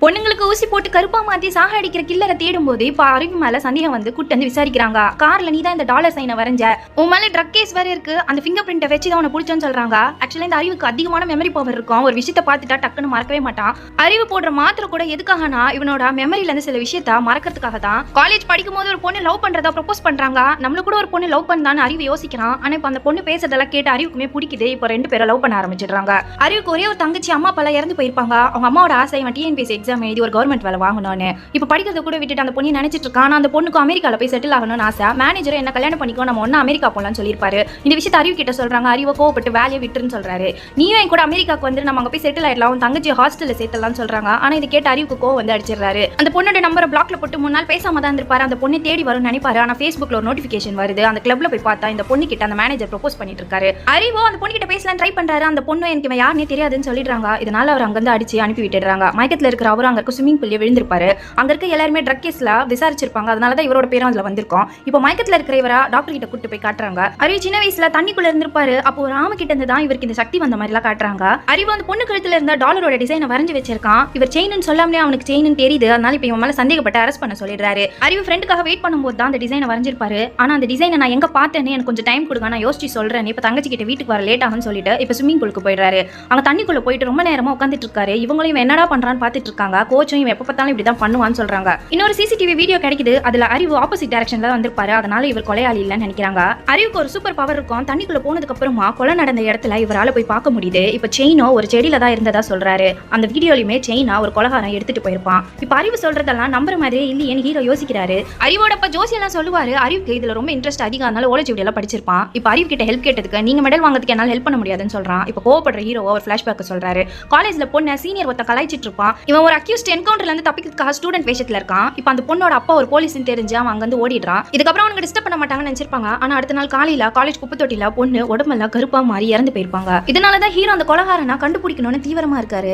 பொண்ணுங்களுக்கு ஊசி போட்டு கருப்பா மாத்தி சாக அடிக்கிற கில்லரை தேடும் போது இப்ப அறிவு மேல சந்தேகம் வந்து கூட்டு வந்து விசாரிக்கிறாங்க. கார்ல நீ தான் இந்த டாலர் சைனை வரைஞ்ச, உன் மேல ட்ரக் கேஸ் வேற இருக்கு, அந்த ஃபிங்கர் பிரிண்ட்டை வச்சு தான் உன பிடிச்சோன்னு சொல்றாங்க. ஆக்சுவலா இந்த அறிவுக்கு அதிகமான மெமரி பவர் இருக்கும். ஒரு விஷயத்த பார்த்துட்டா டக்குன்னு மறக்கவே மாட்டான். அறிவு போடுற மாத்திரை கூட எதுக்காகனா இவனோட மெமரியில இருந்து சில விஷயத்த மறக்கிறதுக்காக தான். காலேஜ் படிக்கும் போது ஒரு பொண்ணு லவ் பண்றதா ப்ரொபோஸ் பண்றாங்க. நம்மளுக்கு கூட ஒரு பொண்ணு லவ் பண்ணான்னு அறிவு யோசிக்கிறான். ஆனா இப்ப அந்த பொண்ணு பேசுறதெல்லாம் கேட்டு அறிவுக்குமே பிடிக்குது. இப்போ ரெண்டு பேரும் லவ் பண்ண ஆரம்பிச்சிடுறாங்க. அறிவுக்கு ஒரே ஒரு தங்கச்சி அம்மா அப்பா இறந்து போயிருப்பாங்க. அவங்க அம்மாவோட ஆசை இவன் டிஎன்பிஎஸ்சி எக்ஸாம் எழுதி ஒரு கவர்மெண்ட் வேலை வாங்கணும்னு. இப்ப படிக்கிறத கூட விட்டுட்டு அந்த பொண்ணு நினைச்சிட்டு இருக்கான். அந்த பொண்ணுக்கு அமெரிக்கால போய் செட்டில் ஆகணும்னு ஆசை. மேனேஜர் என்ன கல்யாணம் பண்ணிக்கோ, நம்ம ஒண்ணு அமெரிக்கா போலாம்னு சொல்லியிருப்பாரு. இந்த விஷயத்தை அறிவு கிட்ட சொல்றாங்க. அறிவை கோவப்பட்டு வேலையை விட்டுருன்னு சொல்றாரு. நீயும் என் கூட அமெரிக்காக்கு வந்து நம்ம அங்க போய் செட்டில் ஆயிடலாம், தங்கச்சி ஹாஸ்டல்ல சேர்த்தலாம்னு சொல்றாங்க. ஆனா இதை கேட்டு அறிவுக்கு கோவம் வந்து அடிச்சிடறாரு. அந்த பொண்ணோட நம்பரை பிளாக்ல போட்டு 3 நாள் பேசாம தான் இருப்பாரு. அந்த பொண்ணு தேடி வரும்னு நினைப்பாரு. ஆனா Facebookல ஒரு நோட்டிபிகேஷன் வருது. அந்த கிளப்ல போய் பார்த்தா இந்த பொண்ணு கிட்ட அந்த மேனேஜர் ப்ரொபோஸ் பண்ணிட்டு இருக்காரு. அறிவோ அந்த பொண்ணு கிட்ட பேசலாம் ட்ரை பண்றாரு. அந்த பொண்ணு எனக்கு யாருன்னே தெரியாதுன்னு சொல்லிடுறாங்க. இதனால அவர் அங்க இருந்து அடிச்சு அனுப்பி விட்டுறாங்க. மயக்கத்துல இருக்கிற அவர் அங்க இருக்க ஸ்விமிங் பூல்ல விழுந்திருப்பாரு. அங்க இருக்க எல்லாருமே ட்ரக் கேஸ்ல விசாரிச்சிருப்பாங்க. அதனாலதான் இவரோட பேரும் அதுல வந்திருக்கும். இப்போ மயக்கத்துல இருக்கிற இவரா டாக்டர் கிட்ட கூட்டு போய் காட்டுறாங்க. அறிவு சின்ன வயசுல தண்ணிக்குள்ள இருந்திருப்பாரு. அப்போ ராம கிட்ட இருந்து தான் இவருக்கு இந்த சக்தி வந்த மாதிரி எல்லாம் காட்டுறாங்க. அறிவு அந்த பொண்ணு கழுத்துல இருந்த டாலரோட டிசைனை வரைஞ்சு வச்சிருக்கான். இவர் செயின்னு சொல்லாமலே அவனுக்கு செயின்னு தெரியுது. அதனால இப்ப இவன் மேல சந்தேகப்பட்டு அரெஸ்ட் பண்ண சொல்லிடுறாரு. அறிவு ஃப்ரெண்டுக்காக வெயிட் பண்ணும்போது தான் அந்த டிசைனை வரைஞ்சிருப்பாரு. ஆனா அந்த டிசைனை நான் எங்க பார்த்தேன்னு எனக்கு கொஞ்சம் டைம் கொடுங்க, நான் யோசிச்சு சொல்றேன். இப்ப தங்கச்சி கிட்ட வீட்டுக்கு வர லேட் ஆகும்னு சொல்லிட்டு இப்ப ஸ்விமிங் பூலுக்கு போயிடுறாரு. அங்க தண்ணிக்குள்ள போயிட்டு ரொம்ப நேரமா உட்காந்துட்டு இருக்காரு. இவங்களும் என்னடா பண்றான்னு பாத்துட்டு இருக்காங்க. கோச்சும் இவன் எப்ப பார்த்தாலும் இப்படிதான் பண்ணுவான்னு சொல்றாங்க. இன்னொரு சிசிடிவி வீடியோ கிடைக்குது. அதுல அறிவு ஆப்போசிட் டைரக்ஷன்ல வந்திருப்பாரு. அதனால இவர் கொலையாளி இல்லன்னு நினைக்கிறாங்க. அறிவுக்கு ஒரு சூப்பர் பவர் இருக்கும். தண்ணிக்குள்ள போனதுக்கு அப்புறமா கொலை நடந்த இடத்துல இவரால போய் பார்க்க முடியுது. இப்ப செயினோ ஒரு செடியில தான் இருந்ததா சொல்றாரு. அந்த வீடியோலயுமே செயினா ஒரு கொலகாரன் எடுத்துட்டு போயிருப்பான். இப்ப அறிவு சொல்றதெல்லாம் நம்புற மாதிரியே இல்லையேன்னு ஹீரோ யோசிக்கிறாரு. அறிவோட அப்ப ஜோசி எல்லாம் சொல்லுவாரு. அறிவுக்கு இதுல ரொம்ப இன்ட்ரெஸ்ட் அதிகம். அதனால ஓலஜி எல்லாம் படிச்சிருப்பான். இப்ப அறிவு கிட்ட ஹெல்ப் கேட்டதுக்கு நீங்க மெடல் வாங்குறதுக்கு என்னால ஹெல்ப் பண்ண முடியாதுன்னு சொல்றான். இப்ப கோவப்படுற ஹீரோ ஒரு ஃபிளாஷ்பேக் சொல்றாரு. காலேஜ்ல பொண்ணு சீனியர் ஒருத்த கலாய்ச்சிட்டு இருப்பான். இவன் ஒரு அக்யூஸ்ட் என்கவுண்டர்ல இருந்து தப்பிக்கிறதுக்காக ஸ்டூடெண்ட் வேஷத்துல இருக்கான். இப்ப அந்த பொண்ணோட அப்பா ஒரு போலீஸ்னு தெரிஞ்சு அவன் அங்க இருந்து ஓடிடுறான். இதுக்கப்புறம் அவனுக்கு டிஸ்டர்ப் பண்ண மாட்டாங்கன்னு நினைச்சிருப்பாங்க. ஆனா அடுத்த நாள் காலையில காலேஜ் குப்பை தொட்டில பொண்ணு உடம்பெல்லாம் கருப்பா மாறி இறந்து போயிருப்பாங்க. இதனாலதான் ஹீரோ அந்த கொலகாரனா கண்டுபிடிக்கணும்னு தீவிரமா இருக்காரு.